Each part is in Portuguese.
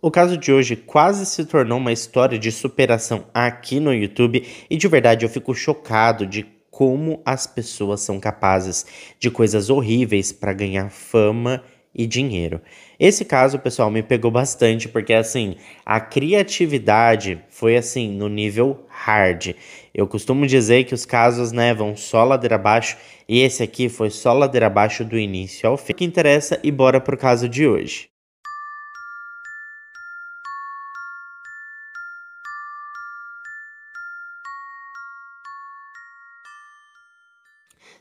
O caso de hoje quase se tornou uma história de superação aqui no YouTube e de verdade eu fico chocado de como as pessoas são capazes de coisas horríveis para ganhar fama e dinheiro. Esse caso, pessoal, me pegou bastante porque assim, a criatividade foi assim no nível hard. Eu costumo dizer que os casos, né, vão só ladeira abaixo e esse aqui foi só ladeira abaixo do início ao fim. O que interessa e bora pro caso de hoje.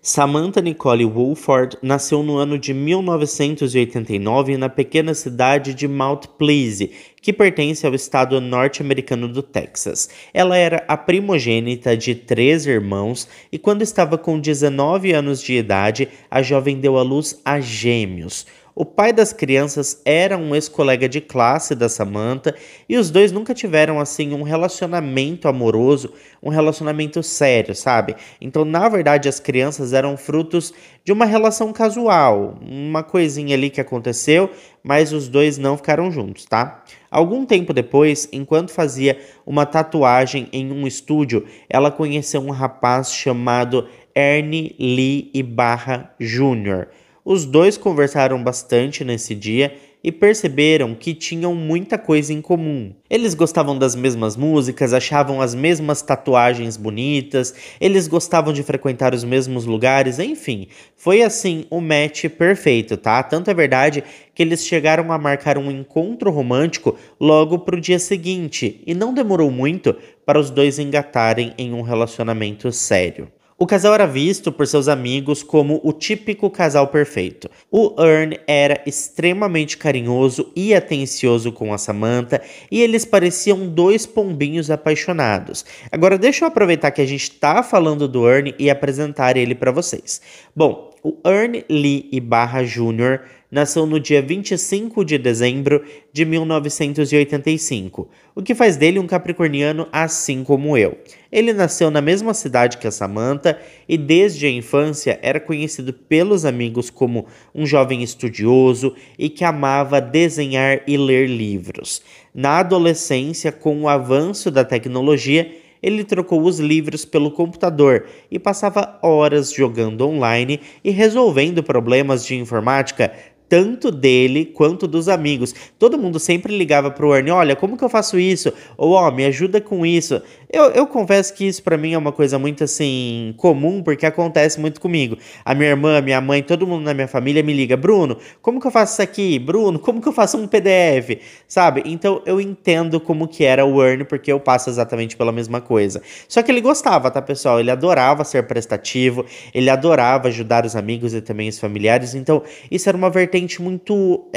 Samantha Nicole Woolford nasceu no ano de 1989 na pequena cidade de Mount Pleasant, que pertence ao estado norte-americano do Texas. Ela era a primogênita de 3 irmãos e quando estava com 19 anos de idade, a jovem deu à luz a gêmeos. O pai das crianças era um ex-colega de classe da Samantha e os dois nunca tiveram assim um relacionamento amoroso, um relacionamento sério, sabe? Então, na verdade, as crianças eram frutos de uma relação casual, uma coisinha ali que aconteceu, mas os dois não ficaram juntos, tá? Algum tempo depois, enquanto fazia uma tatuagem em um estúdio, ela conheceu um rapaz chamado Ernie Lee Ibarra Jr. Os dois conversaram bastante nesse dia e perceberam que tinham muita coisa em comum. Eles gostavam das mesmas músicas, achavam as mesmas tatuagens bonitas, eles gostavam de frequentar os mesmos lugares, enfim, foi assim o match perfeito, tá? Tanto é verdade que eles chegaram a marcar um encontro romântico logo pro dia seguinte, e não demorou muito para os dois engatarem em um relacionamento sério. O casal era visto por seus amigos como o típico casal perfeito. O Ernie era extremamente carinhoso e atencioso com a Samantha e eles pareciam dois pombinhos apaixonados. Agora deixa eu aproveitar que a gente está falando do Ernie e apresentar ele para vocês. Bom, o Ernie Lee Ibarra Jr. nasceu no dia 25 de dezembro de 1985, o que faz dele um capricorniano assim como eu. Ele nasceu na mesma cidade que a Samantha e desde a infância era conhecido pelos amigos como um jovem estudioso e que amava desenhar e ler livros. Na adolescência, com o avanço da tecnologia, ele trocou os livros pelo computador e passava horas jogando online e resolvendo problemas de informática tanto dele quanto dos amigos. Todo mundo sempre ligava pro Ernie, olha, como que eu faço isso? Ou, ó, me ajuda com isso. Eu confesso que isso pra mim é uma coisa muito, assim, comum, porque acontece muito comigo. A minha irmã, minha mãe, todo mundo na minha família me liga, Bruno, como que eu faço isso aqui? Bruno, como que eu faço um PDF? Sabe? Então, eu entendo como que era o Ernie, porque eu passo exatamente pela mesma coisa. Só que ele gostava, tá, pessoal? Ele adorava ser prestativo, ele adorava ajudar os amigos e também os familiares, então, isso era uma vertente muito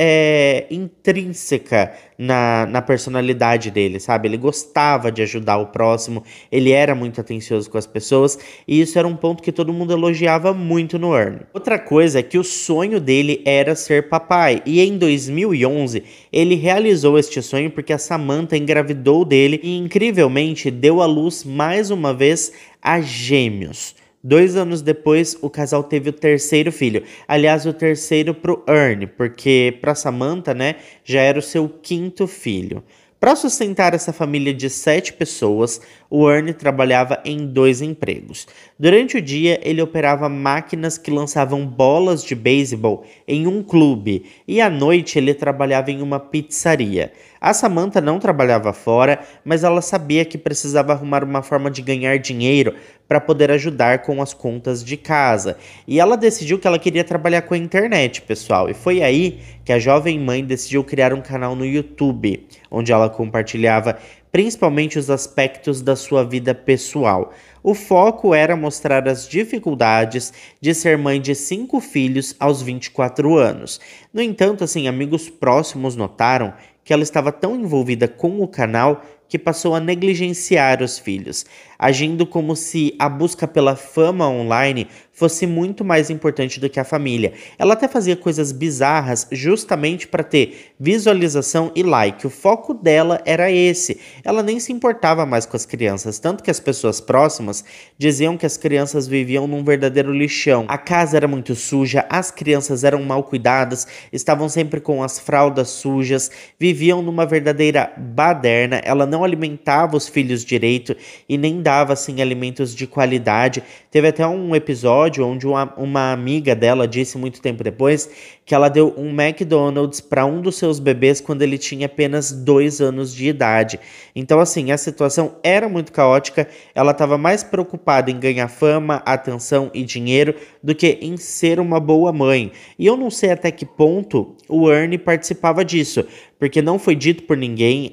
intrínseca na personalidade dele, sabe? Ele gostava de ajudar o próximo, ele era muito atencioso com as pessoas e isso era um ponto que todo mundo elogiava muito no Ernie. Outra coisa é que o sonho dele era ser papai e em 2011 ele realizou este sonho porque a Samantha engravidou dele e incrivelmente deu à luz mais uma vez a gêmeos. 2 anos depois, o casal teve o terceiro filho. Aliás, o terceiro pro Ernie, porque pra Samantha, né, já era o seu quinto filho. Para sustentar essa família de 7 pessoas, o Ernie trabalhava em 2 empregos. Durante o dia, ele operava máquinas que lançavam bolas de beisebol em um clube, e à noite ele trabalhava em uma pizzaria. A Samantha não trabalhava fora, mas ela sabia que precisava arrumar uma forma de ganhar dinheiro para poder ajudar com as contas de casa. E ela decidiu que ela queria trabalhar com a internet, pessoal. E foi aí que a jovem mãe decidiu criar um canal no YouTube, onde ela compartilhava principalmente os aspectos da sua vida pessoal. O foco era mostrar as dificuldades de ser mãe de 5 filhos aos 24 anos. No entanto, assim, amigos próximos notaram que ela estava tão envolvida com o canal que passou a negligenciar os filhos, agindo como se a busca pela fama online fosse muito mais importante do que a família. Ela até fazia coisas bizarras justamente para ter visualização e like. O foco dela era esse. Ela nem se importava mais com as crianças, tanto que as pessoas próximas diziam que as crianças viviam num verdadeiro lixão. A casa era muito suja, as crianças eram mal cuidadas, estavam sempre com as fraldas sujas, viviam numa verdadeira baderna. Ela não alimentava os filhos direito e nem dava assim alimentos de qualidade. Teve até um episódio onde uma amiga dela disse muito tempo depois que ela deu um McDonald's para um dos seus bebês quando ele tinha apenas 2 anos de idade. Então assim, a situação era muito caótica, ela estava mais preocupada em ganhar fama, atenção e dinheiro do que em ser uma boa mãe. E eu não sei até que ponto o Ernie participava disso, porque não foi dito por ninguém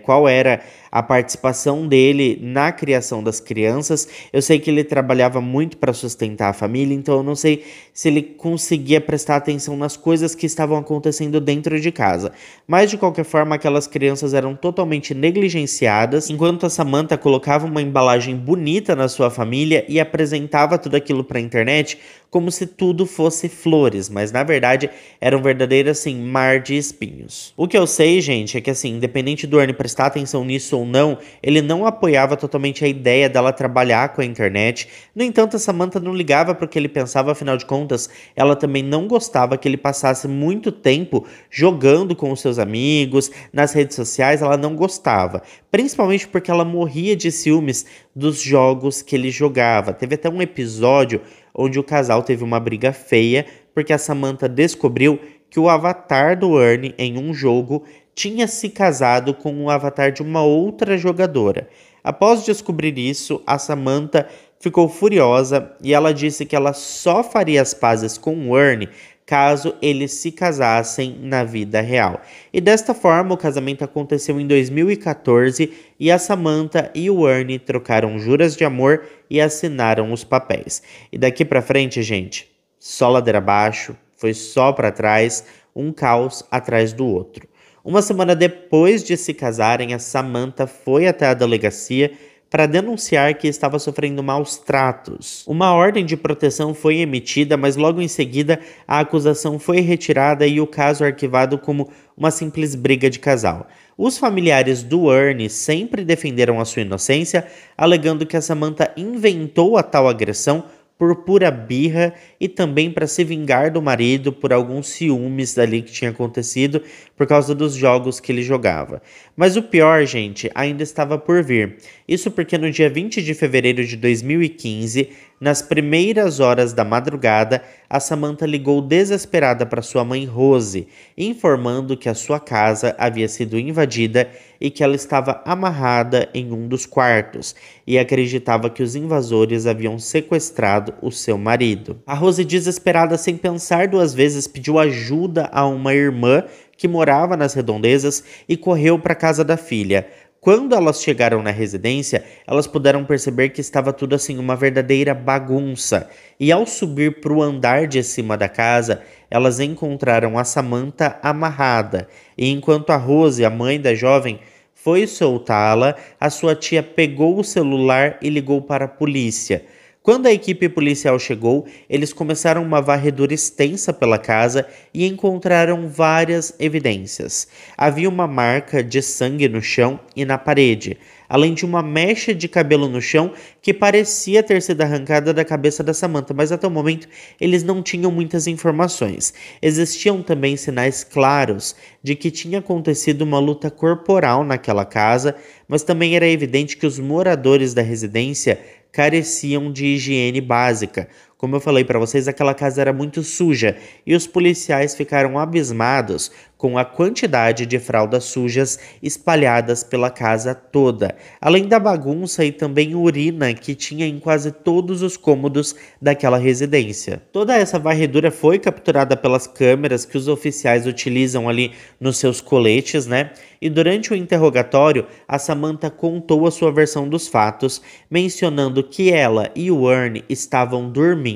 qual era a participação dele na criação das crianças. Eu sei que ele trabalhava muito para sustentar a família, então eu não sei se ele conseguia prestar atenção nas coisas que estavam acontecendo dentro de casa. Mas de qualquer forma, aquelas crianças eram totalmente negligenciadas, enquanto a Samantha colocava uma embalagem bonita na sua família e apresentava tudo aquilo para a internet como se tudo fosse flores, mas na verdade era um verdadeiro assim mar de espinhos. O que eu sei, gente, é que assim, independente do Ernie prestar atenção nisso ou não, ele não apoiava totalmente a ideia dela trabalhar com a internet. No entanto, a Samantha não ligava para o que ele pensava, afinal de contas, ela também não gostava que ele passasse muito tempo jogando com os seus amigos, nas redes sociais, ela não gostava, principalmente porque ela morria de ciúmes dos jogos que ele jogava. Teve até um episódio onde o casal teve uma briga feia porque a Samantha descobriu que o avatar do Ernie em um jogo tinha se casado com o avatar de uma outra jogadora. Após descobrir isso, a Samantha ficou furiosa e ela disse que ela só faria as pazes com o Ernie caso eles se casassem na vida real. E desta forma, o casamento aconteceu em 2014 e a Samantha e o Ernie trocaram juras de amor e assinaram os papéis. E daqui pra frente, gente, só ladeira abaixo, foi só pra trás, um caos atrás do outro. Uma semana depois de se casarem, a Samantha foi até a delegacia para denunciar que estava sofrendo maus tratos. Uma ordem de proteção foi emitida, mas logo em seguida a acusação foi retirada e o caso arquivado como uma simples briga de casal. Os familiares do Ernie sempre defenderam a sua inocência, alegando que a Samantha inventou a tal agressão por pura birra e também para se vingar do marido por alguns ciúmes dali que tinha acontecido por causa dos jogos que ele jogava. Mas o pior, gente, ainda estava por vir. Isso porque no dia 20 de fevereiro de 2015, nas primeiras horas da madrugada, a Samantha ligou desesperada para sua mãe Rose, informando que a sua casa havia sido invadida e que ela estava amarrada em um dos quartos e acreditava que os invasores haviam sequestrado o seu marido. A Rose, desesperada, sem pensar 2 vezes, pediu ajuda a uma irmã que morava nas redondezas e correu para a casa da filha. Quando elas chegaram na residência, elas puderam perceber que estava tudo assim uma verdadeira bagunça. E ao subir para o andar de cima da casa, elas encontraram a Samantha amarrada. E enquanto a Rose, a mãe da jovem, foi soltá-la, a sua tia pegou o celular e ligou para a polícia. Quando a equipe policial chegou, eles começaram uma varredura extensa pela casa e encontraram várias evidências. Havia uma marca de sangue no chão e na parede, além de uma mecha de cabelo no chão que parecia ter sido arrancada da cabeça da Samantha, mas até o momento eles não tinham muitas informações. Existiam também sinais claros de que tinha acontecido uma luta corporal naquela casa, mas também era evidente que os moradores da residência careciam de higiene básica. Como eu falei para vocês, aquela casa era muito suja e os policiais ficaram abismados com a quantidade de fraldas sujas espalhadas pela casa toda, além da bagunça e também urina que tinha em quase todos os cômodos daquela residência. Toda essa varredura foi capturada pelas câmeras que os oficiais utilizam ali nos seus coletes, né? E durante o interrogatório, a Samantha contou a sua versão dos fatos, mencionando que ela e o Ernie estavam dormindo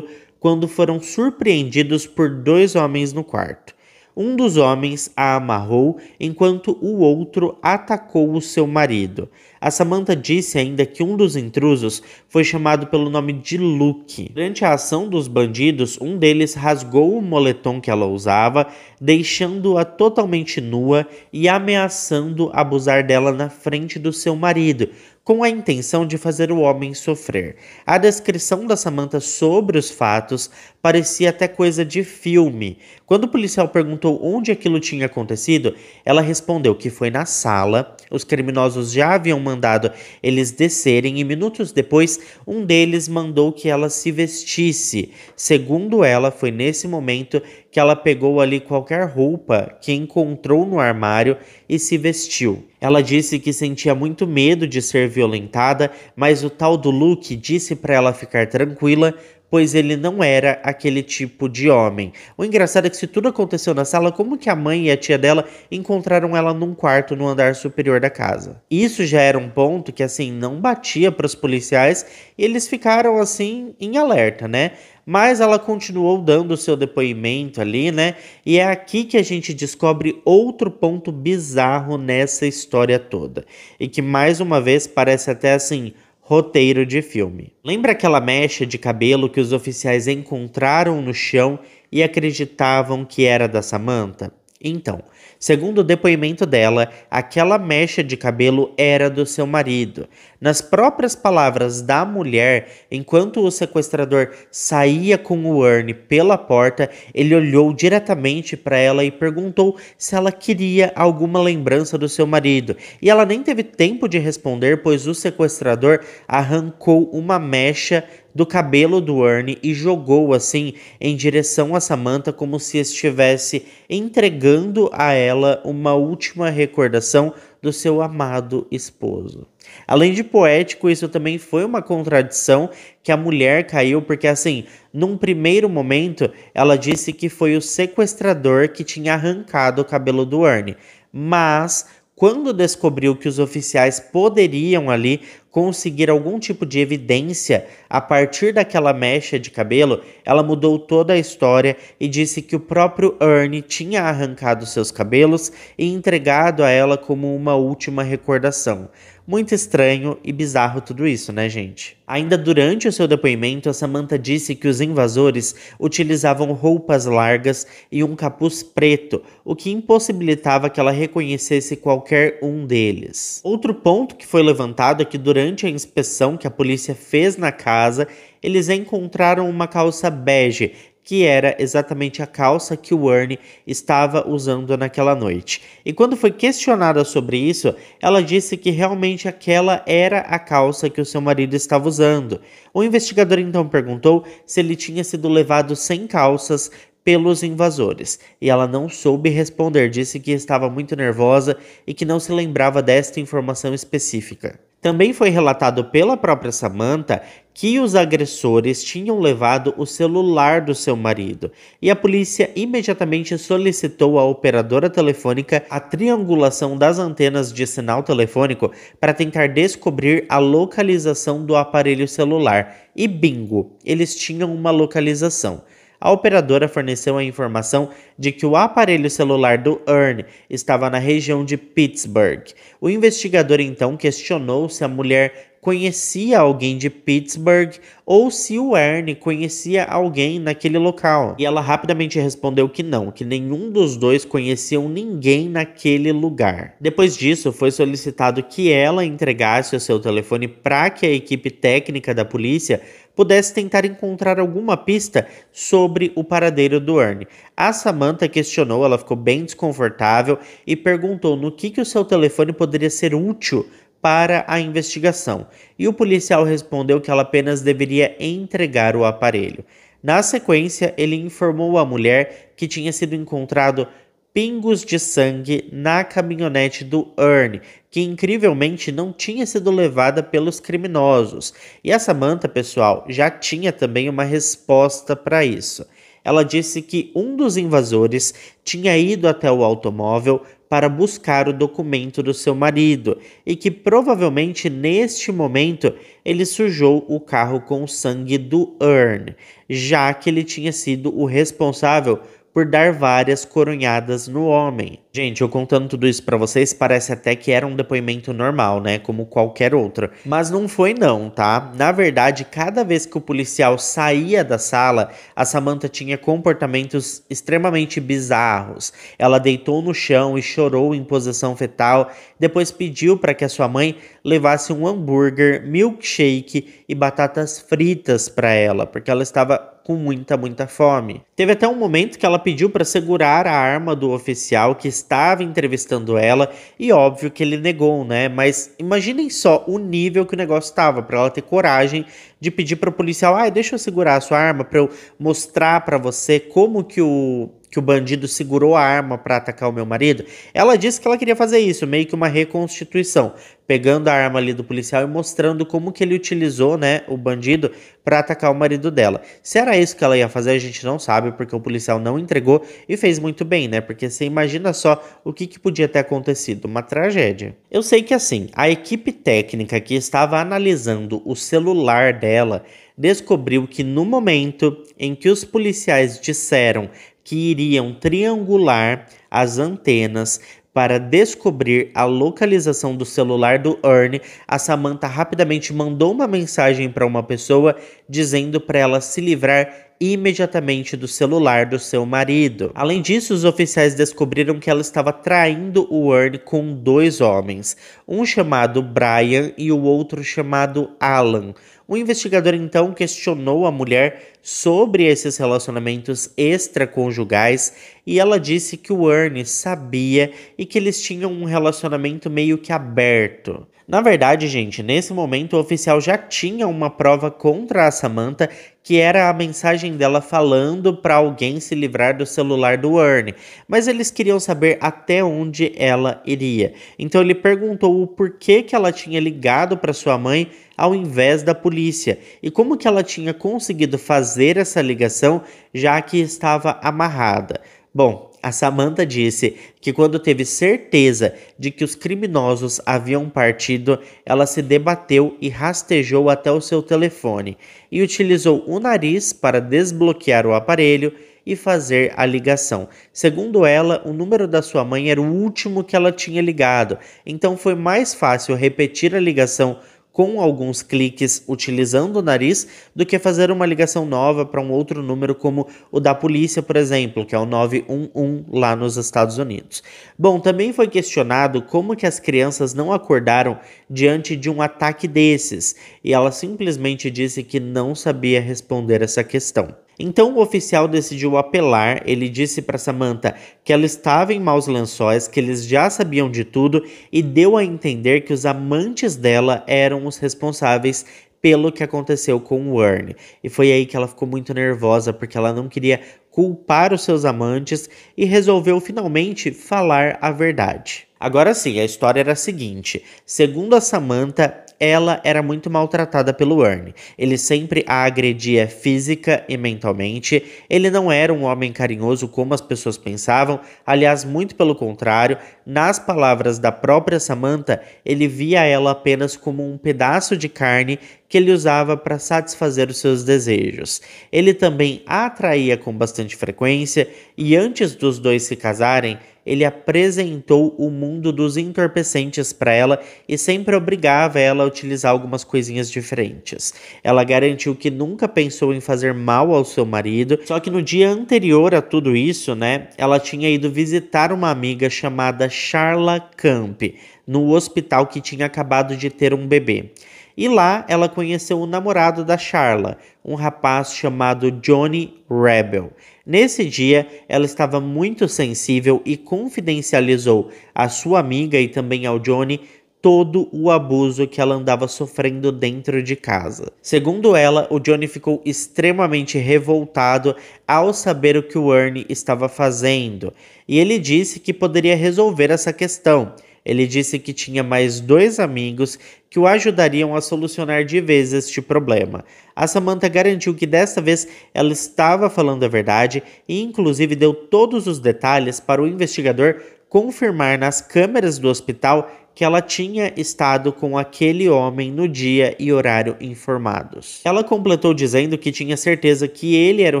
quando foram surpreendidos por 2 homens no quarto. Um dos homens a amarrou, enquanto o outro atacou o seu marido. A Samantha disse ainda que um dos intrusos foi chamado pelo nome de Luke. Durante a ação dos bandidos, um deles rasgou o moletom que ela usava, deixando-a totalmente nua e ameaçando abusar dela na frente do seu marido, com a intenção de fazer o homem sofrer. A descrição da Samantha sobre os fatos parecia até coisa de filme. Quando o policial perguntou onde aquilo tinha acontecido, ela respondeu que foi na sala. Os criminosos já haviam mandado eles descerem e minutos depois, um deles mandou que ela se vestisse. Segundo ela, foi nesse momento que ela pegou ali qualquer roupa que encontrou no armário e se vestiu. Ela disse que sentia muito medo de ser violentada, mas o tal do Luke disse para ela ficar tranquila, pois ele não era aquele tipo de homem. O engraçado é que se tudo aconteceu na sala, como que a mãe e a tia dela encontraram ela num quarto no andar superior da casa? Isso já era um ponto que, assim, não batia para os policiais e eles ficaram, assim, em alerta, né? Mas ela continuou dando o seu depoimento ali, né? E é aqui que a gente descobre outro ponto bizarro nessa história toda. E que, mais uma vez, parece até assim, roteiro de filme. Lembra aquela mecha de cabelo que os oficiais encontraram no chão e acreditavam que era da Samantha? Então, segundo o depoimento dela, aquela mecha de cabelo era do seu marido. Nas próprias palavras da mulher, enquanto o sequestrador saía com o Ernie pela porta, ele olhou diretamente para ela e perguntou se ela queria alguma lembrança do seu marido. E ela nem teve tempo de responder, pois o sequestrador arrancou uma mecha do cabelo do Ernie e jogou assim em direção a Samantha como se estivesse entregando a ela uma última recordação do seu amado esposo. Além de poético, isso também foi uma contradição que a mulher caiu, porque assim, num primeiro momento, ela disse que foi o sequestrador que tinha arrancado o cabelo do Ernie, mas quando descobriu que os oficiais poderiam ali conseguir algum tipo de evidência a partir daquela mecha de cabelo, ela mudou toda a história e disse que o próprio Ernie tinha arrancado seus cabelos e entregado a ela como uma última recordação. Muito estranho e bizarro tudo isso, né, gente? Ainda durante o seu depoimento, a Samantha disse que os invasores utilizavam roupas largas e um capuz preto, o que impossibilitava que ela reconhecesse qualquer um deles. Outro ponto que foi levantado é que durante a inspeção que a polícia fez na casa, eles encontraram uma calça bege, que era exatamente a calça que o Ernie estava usando naquela noite. E quando foi questionada sobre isso, ela disse que realmente aquela era a calça que o seu marido estava usando. O investigador então perguntou se ele tinha sido levado sem calças pelos invasores, e ela não soube responder, disse que estava muito nervosa e que não se lembrava desta informação específica. Também foi relatado pela própria Samantha que os agressores tinham levado o celular do seu marido, e a polícia imediatamente solicitou à operadora telefônica a triangulação das antenas de sinal telefônico para tentar descobrir a localização do aparelho celular. E bingo, eles tinham uma localização. A operadora forneceu a informação de que o aparelho celular do Ernie estava na região de Pittsburgh. O investigador então questionou se a mulher conhecia alguém de Pittsburgh ou se o Ernie conhecia alguém naquele local. E ela rapidamente respondeu que não, que nenhum dos dois conheciam ninguém naquele lugar. Depois disso, foi solicitado que ela entregasse o seu telefone para que a equipe técnica da polícia pudesse tentar encontrar alguma pista sobre o paradeiro do Ernie. A Samantha questionou, ela ficou bem desconfortável e perguntou no que o seu telefone poderia ser útil para a investigação. E o policial respondeu que ela apenas deveria entregar o aparelho. Na sequência, ele informou a mulher que tinha sido encontrado pingos de sangue na caminhonete do Ernie, que incrivelmente não tinha sido levada pelos criminosos. E a Samantha, pessoal, já tinha também uma resposta para isso. Ela disse que um dos invasores tinha ido até o automóvel para buscar o documento do seu marido e que provavelmente neste momento ele sujou o carro com o sangue do Ernie, já que ele tinha sido o responsável por dar várias coronhadas no homem. Gente, eu contando tudo isso pra vocês, parece até que era um depoimento normal, né? Como qualquer outro. Mas não foi não, tá? Na verdade, cada vez que o policial saía da sala, a Samantha tinha comportamentos extremamente bizarros. Ela deitou no chão e chorou em posição fetal, depois pediu para que a sua mãe levasse um hambúrguer, milkshake e batatas fritas para ela, porque ela estava com muita fome. Teve até um momento que ela pediu para segurar a arma do oficial que estava entrevistando ela e óbvio que ele negou, né? Mas imaginem só o nível que o negócio estava para ela ter coragem de pedir para o policial, deixa eu segurar a sua arma para eu mostrar para você como que o bandido segurou a arma para atacar o meu marido. Ela disse que ela queria fazer isso, meio que uma reconstituição, pegando a arma ali do policial e mostrando como que ele utilizou, né, o bandido para atacar o marido dela. Se era isso que ela ia fazer, a gente não sabe, porque o policial não entregou e fez muito bem, né? Porque você imagina só o que podia ter acontecido, uma tragédia. Eu sei que assim, a equipe técnica que estava analisando o celular dela descobriu que no momento em que os policiais disseram que iriam triangular as antenas para descobrir a localização do celular do Ernie, a Samantha rapidamente mandou uma mensagem para uma pessoa dizendo para ela se livrar imediatamente do celular do seu marido. Além disso, os oficiais descobriram que ela estava traindo o Ernie com 2 homens, um chamado Brian e o outro chamado Alan. O investigador então questionou a mulher sobre esses relacionamentos extraconjugais e ela disse que o Ernie sabia e que eles tinham um relacionamento meio que aberto. Na verdade, gente, nesse momento o oficial já tinha uma prova contra a Samantha, que era a mensagem dela falando para alguém se livrar do celular do Ernie, mas eles queriam saber até onde ela iria. Então ele perguntou o porquê que ela tinha ligado para sua mãe ao invés da polícia e como que ela tinha conseguido fazer essa ligação já que estava amarrada. Bom, a Samantha disse que quando teve certeza de que os criminosos haviam partido, ela se debateu e rastejou até o seu telefone e utilizou o nariz para desbloquear o aparelho e fazer a ligação. Segundo ela, o número da sua mãe era o último que ela tinha ligado, então foi mais fácil repetir a ligação com alguns cliques utilizando o nariz do que fazer uma ligação nova para um outro número como o da polícia, por exemplo, que é o 911 lá nos Estados Unidos. Bom, também foi questionado como que as crianças não acordaram diante de um ataque desses, e ela simplesmente disse que não sabia responder essa questão. Então o oficial decidiu apelar. Ele disse para Samantha que ela estava em maus lençóis, que eles já sabiam de tudo e deu a entender que os amantes dela eram os responsáveis pelo que aconteceu com o Ernie. E foi aí que ela ficou muito nervosa, porque ela não queria culpar os seus amantes e resolveu finalmente falar a verdade. Agora sim, a história era a seguinte: segundo a Samantha, ela era muito maltratada pelo Ernie. Ele sempre a agredia física e mentalmente. Ele não era um homem carinhoso como as pessoas pensavam. Aliás, muito pelo contrário. Nas palavras da própria Samantha, ele via ela apenas como um pedaço de carne que ele usava para satisfazer os seus desejos. Ele também a atraía com bastante frequência e antes dos dois se casarem, ele apresentou o mundo dos entorpecentes para ela e sempre obrigava ela a utilizar algumas coisinhas diferentes. Ela garantiu que nunca pensou em fazer mal ao seu marido, só que no dia anterior a tudo isso, né, ela tinha ido visitar uma amiga chamada Charla Camp, no hospital que tinha acabado de ter um bebê. E lá ela conheceu o namorado da Charla, um rapaz chamado Johnny Rebel. Nesse dia, ela estava muito sensível e confidencializou à sua amiga e também ao Johnny todo o abuso que ela andava sofrendo dentro de casa. Segundo ela, o Johnny ficou extremamente revoltado ao saber o que o Ernie estava fazendo, e ele disse que poderia resolver essa questão. Ele disse que tinha mais 2 amigos que o ajudariam a solucionar de vez este problema. A Samantha garantiu que desta vez ela estava falando a verdade e inclusive deu todos os detalhes para o investigador confirmar nas câmeras do hospital que ela tinha estado com aquele homem no dia e horário informados. Ela completou dizendo que tinha certeza que ele era o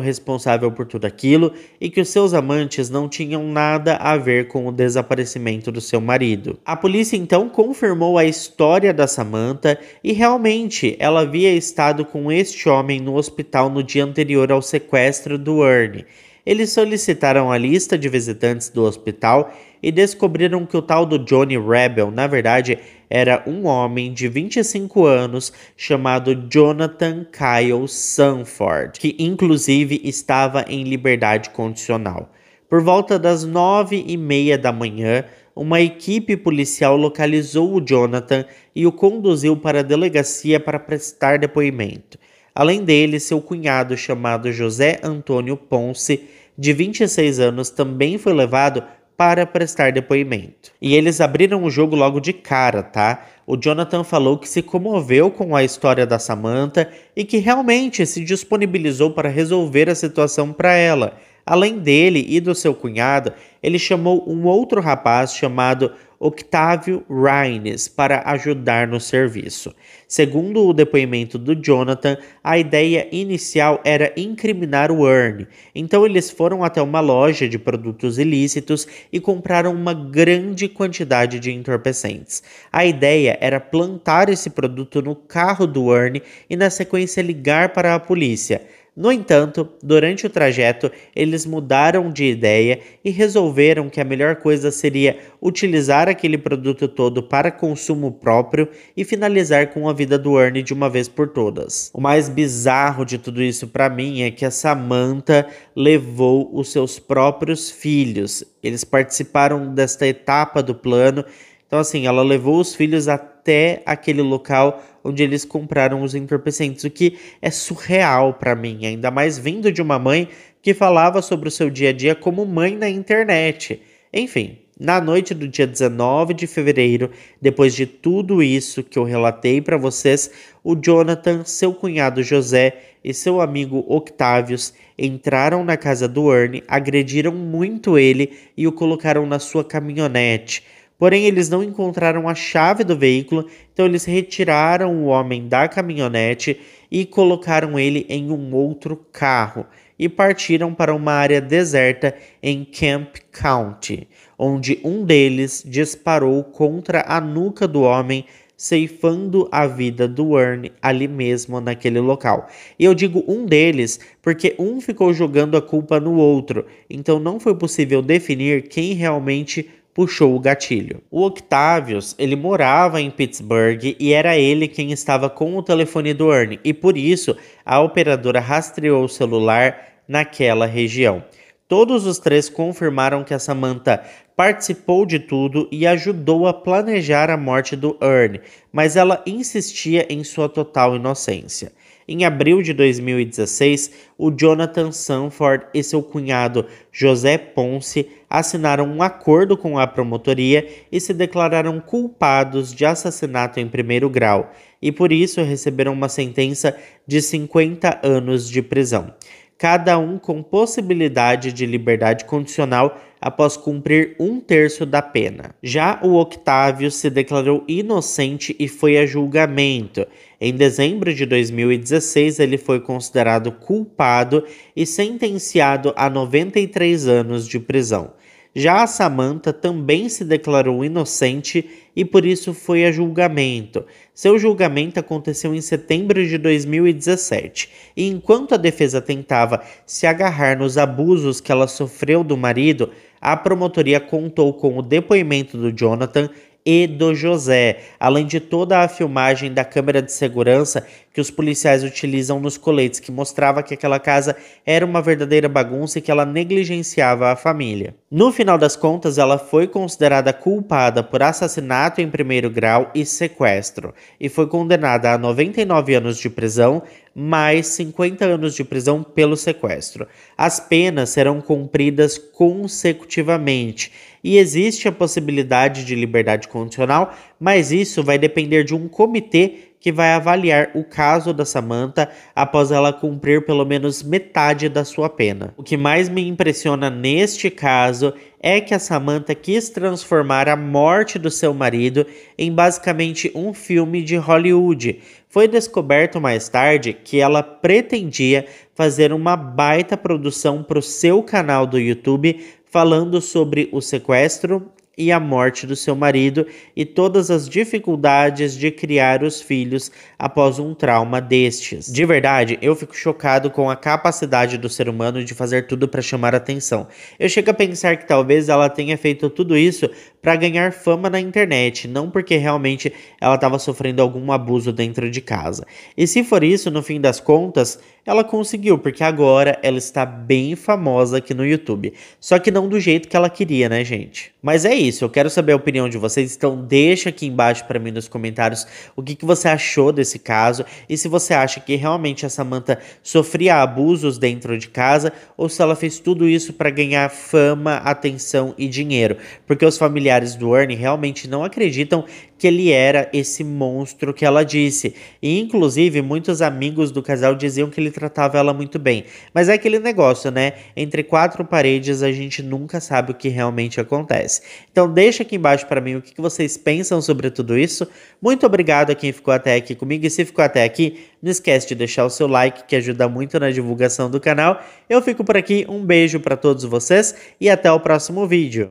responsável por tudo aquilo e que os seus amantes não tinham nada a ver com o desaparecimento do seu marido. A polícia então confirmou a história da Samantha e realmente ela havia estado com este homem no hospital no dia anterior ao sequestro do Ernie. Eles solicitaram a lista de visitantes do hospital e descobriram que o tal do Johnny Rebel, na verdade, era um homem de 25 anos chamado Jonathan Kyle Sanford, que inclusive estava em liberdade condicional. Por volta das 9h30 da manhã, uma equipe policial localizou o Jonathan e o conduziu para a delegacia para prestar depoimento. Além dele, seu cunhado chamado José Antônio Ponce, de 26 anos, também foi levado para prestar depoimento. E eles abriram o jogo logo de cara, tá? O Jonathan falou que se comoveu com a história da Samantha e que realmente se disponibilizou para resolver a situação para ela. Além dele e do seu cunhado, ele chamou um outro rapaz chamado Octávio Raines para ajudar no serviço. Segundo o depoimento do Jonathan, a ideia inicial era incriminar o Ernie. Então eles foram até uma loja de produtos ilícitos e compraram uma grande quantidade de entorpecentes. A ideia era plantar esse produto no carro do Ernie e na sequência ligar para a polícia. No entanto, durante o trajeto, eles mudaram de ideia e resolveram que a melhor coisa seria utilizar aquele produto todo para consumo próprio e finalizar com a vida do Ernie de uma vez por todas. O mais bizarro de tudo isso para mim é que a Samantha levou os seus próprios filhos. Eles participaram desta etapa do plano. Então, assim, ela levou os filhos até aquele local onde eles compraram os entorpecentes, o que é surreal para mim, ainda mais vindo de uma mãe que falava sobre o seu dia a dia como mãe na internet. Enfim, na noite do dia 19 de fevereiro, depois de tudo isso que eu relatei para vocês, o Jonathan, seu cunhado José e seu amigo Octávios entraram na casa do Ernie, agrediram muito ele e o colocaram na sua caminhonete. Porém, eles não encontraram a chave do veículo, então eles retiraram o homem da caminhonete e colocaram ele em um outro carro e partiram para uma área deserta em Kemp County, onde um deles disparou contra a nuca do homem, ceifando a vida do Ernie ali mesmo naquele local. E eu digo um deles porque um ficou jogando a culpa no outro, então não foi possível definir quem realmente puxou o gatilho. O Octavius, ele morava em Pittsburgh e era ele quem estava com o telefone do Ernie, e por isso a operadora rastreou o celular naquela região. Todos os três confirmaram que a Samantha participou de tudo e ajudou a planejar a morte do Ernie, mas ela insistia em sua total inocência. Em abril de 2016, o Jonathan Sanford e seu cunhado José Ponce assinaram um acordo com a promotoria e se declararam culpados de assassinato em primeiro grau, e por isso receberam uma sentença de 50 anos de prisão, cada um com possibilidade de liberdade condicional após cumprir 1/3 da pena. Já o Octávio se declarou inocente e foi a julgamento. Em dezembro de 2016, ele foi considerado culpado e sentenciado a 93 anos de prisão. Já a Samantha também se declarou inocente e por isso foi a julgamento. Seu julgamento aconteceu em setembro de 2017 e enquanto a defesa tentava se agarrar nos abusos que ela sofreu do marido, a promotoria contou com o depoimento do Jonathan e do José, além de toda a filmagem da câmera de segurança que os policiais utilizam nos coletes, que mostrava que aquela casa era uma verdadeira bagunça e que ela negligenciava a família. No final das contas, ela foi considerada culpada por assassinato em primeiro grau e sequestro, e foi condenada a 99 anos de prisão, mais 50 anos de prisão pelo sequestro. As penas serão cumpridas consecutivamente, e existe a possibilidade de liberdade condicional, mas isso vai depender de um comitê que vai avaliar o caso da Samantha após ela cumprir pelo menos metade da sua pena. O que mais me impressiona neste caso é que a Samantha quis transformar a morte do seu marido em basicamente um filme de Hollywood. Foi descoberto mais tarde que ela pretendia fazer uma baita produção para o seu canal do YouTube falando sobre o sequestro e a morte do seu marido e todas as dificuldades de criar os filhos após um trauma destes. De verdade, eu fico chocado com a capacidade do ser humano de fazer tudo para chamar atenção. Eu chego a pensar que talvez ela tenha feito tudo isso para ganhar fama na internet, não porque realmente ela estava sofrendo algum abuso dentro de casa. E se for isso, no fim das contas, ela conseguiu, porque agora ela está bem famosa aqui no YouTube. Só que não do jeito que ela queria, né, gente? Mas é isso, eu quero saber a opinião de vocês, então deixa aqui embaixo para mim nos comentários o que você achou desse caso e se você acha que realmente a Samantha sofria abusos dentro de casa ou se ela fez tudo isso para ganhar fama, atenção e dinheiro. Porque os familiares do Ernie realmente não acreditam que ele era esse monstro que ela disse. E inclusive muitos amigos do casal diziam que ele tratava ela muito bem. Mas é aquele negócio, né? Entre quatro paredes a gente nunca sabe o que realmente acontece. Então deixa aqui embaixo para mim o que vocês pensam sobre tudo isso. Muito obrigado a quem ficou até aqui comigo. E se ficou até aqui, não esquece de deixar o seu like, que ajuda muito na divulgação do canal. Eu fico por aqui, um beijo para todos vocês e até o próximo vídeo.